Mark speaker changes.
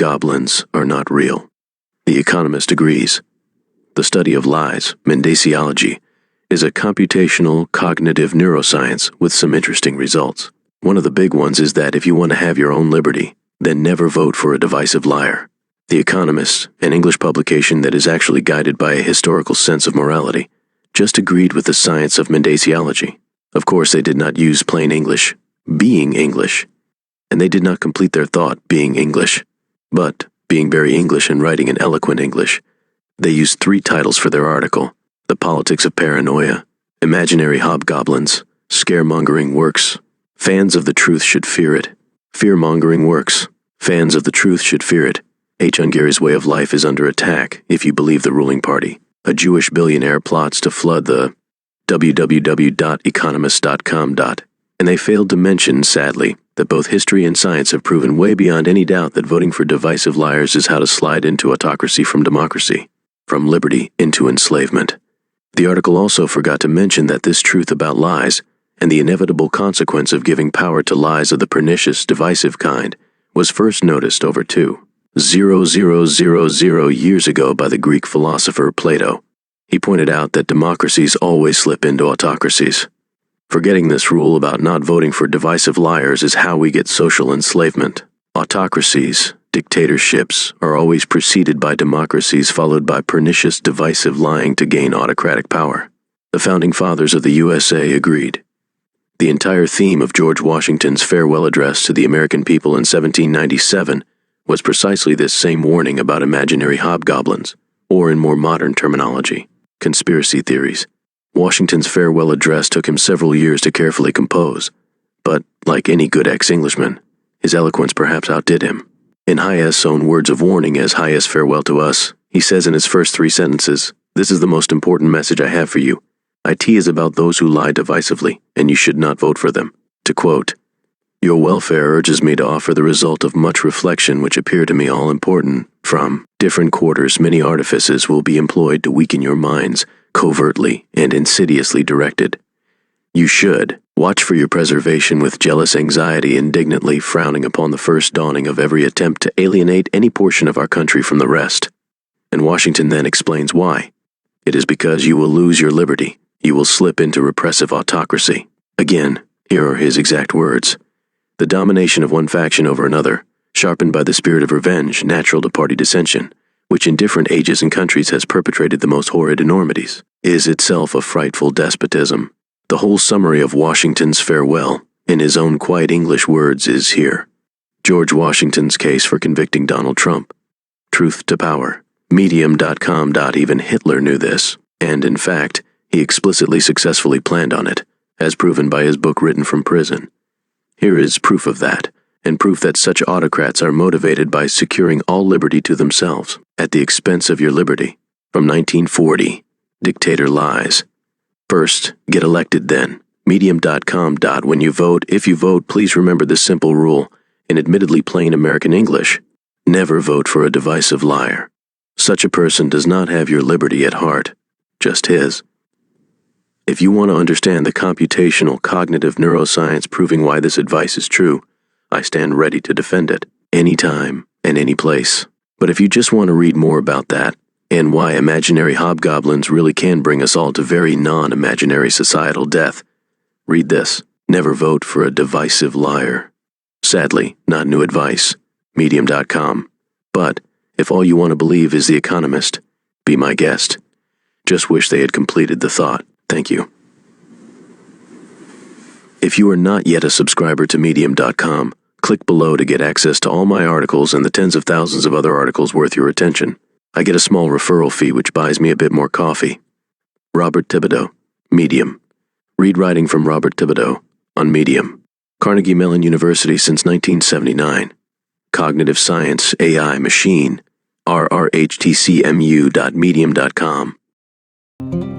Speaker 1: Hobgoblins are not real. The Economist agrees. The study of lies, mendacology, is a computational cognitive neuroscience with some interesting results. One of the big ones is that if you want to have your own liberty, then never vote for a divisive liar. The Economist, an English publication that is actually guided by a historical sense of morality, just agreed with the science of mendacology. Of course, they did not use plain English, being English, and they did not complete their thought being English, but being very English and writing in eloquent English. They used 3 titles for their article: The Politics of Paranoia, Imaginary Hobgoblins, Scaremongering Works, Fans of the Truth Should Fear It, Fearmongering Works, Fans of the Truth Should Fear It. H. Hungary's way of life is under attack, if you believe the ruling party. A Jewish billionaire plots to flood the www.economist.com. And they failed to mention, sadly, that both history and science have proven way beyond any doubt that voting for divisive liars is how to slide into autocracy from democracy, from liberty into enslavement. The article also forgot to mention that this truth about lies, and the inevitable consequence of giving power to lies of the pernicious, divisive kind, was first noticed over 2,000 years ago by the Greek philosopher Plato. He pointed out that democracies always slip into autocracies. Forgetting this rule about not voting for divisive liars is how we get social enslavement. Autocracies, dictatorships, are always preceded by democracies followed by pernicious, divisive lying to gain autocratic power. The founding fathers of the USA agreed. The entire theme of George Washington's farewell address to the American people in 1797 was precisely this same warning about imaginary hobgoblins, or in more modern terminology, conspiracy theories. Washington's farewell address took him several years to carefully compose, but, like any good ex-Englishman, his eloquence perhaps outdid him. In Hayes's own words of warning as Hayes' farewell to us, he says in his first 3 sentences, "This is the most important message I have for you. IT is about those who lie divisively, and you should not vote for them." To quote, "Your welfare urges me to offer the result of much reflection which appear to me all important. From different quarters many artifices will be employed to weaken your minds, covertly and insidiously directed. You should watch for your preservation with jealous anxiety, indignantly frowning upon the first dawning of every attempt to alienate any portion of our country from the rest." And Washington then explains why. It is because you will lose your liberty. You will slip into repressive autocracy. Again, here are his exact words. "The domination of one faction over another, sharpened by the spirit of revenge natural to party dissension, which in different ages and countries has perpetrated the most horrid enormities, is itself a frightful despotism." The whole summary of Washington's farewell, in his own quiet English words, is here. George Washington's case for convicting Donald Trump. Truth to power. Medium.com. Even Hitler knew this, and in fact, he explicitly successfully planned on it, as proven by his book written from prison. Here is proof of that, and proof that such autocrats are motivated by securing all liberty to themselves, at the expense of your liberty. From 1940, Dictator Lies. First, get elected then. Medium.com. When you vote, if you vote, please remember this simple rule, in admittedly plain American English. Never vote for a divisive liar. Such a person does not have your liberty at heart, just his. If you want to understand the computational cognitive neuroscience proving why this advice is true, I stand ready to defend it, anytime and any place. But if you just want to read more about that, and why imaginary hobgoblins really can bring us all to very non-imaginary societal death, read this. Never vote for a divisive liar. Sadly, not new advice. Medium.com. But, if all you want to believe is The Economist, be my guest. Just wish they had completed the thought. Thank you. If you are not yet a subscriber to Medium.com, click below to get access to all my articles and the tens of thousands of other articles worth your attention. I get a small referral fee which buys me a bit more coffee. Robert Thibodeau, Medium. Read writing from Robert Thibodeau on Medium. Carnegie Mellon University since 1979. Cognitive Science, AI, Machine, rrhtcmu.medium.com.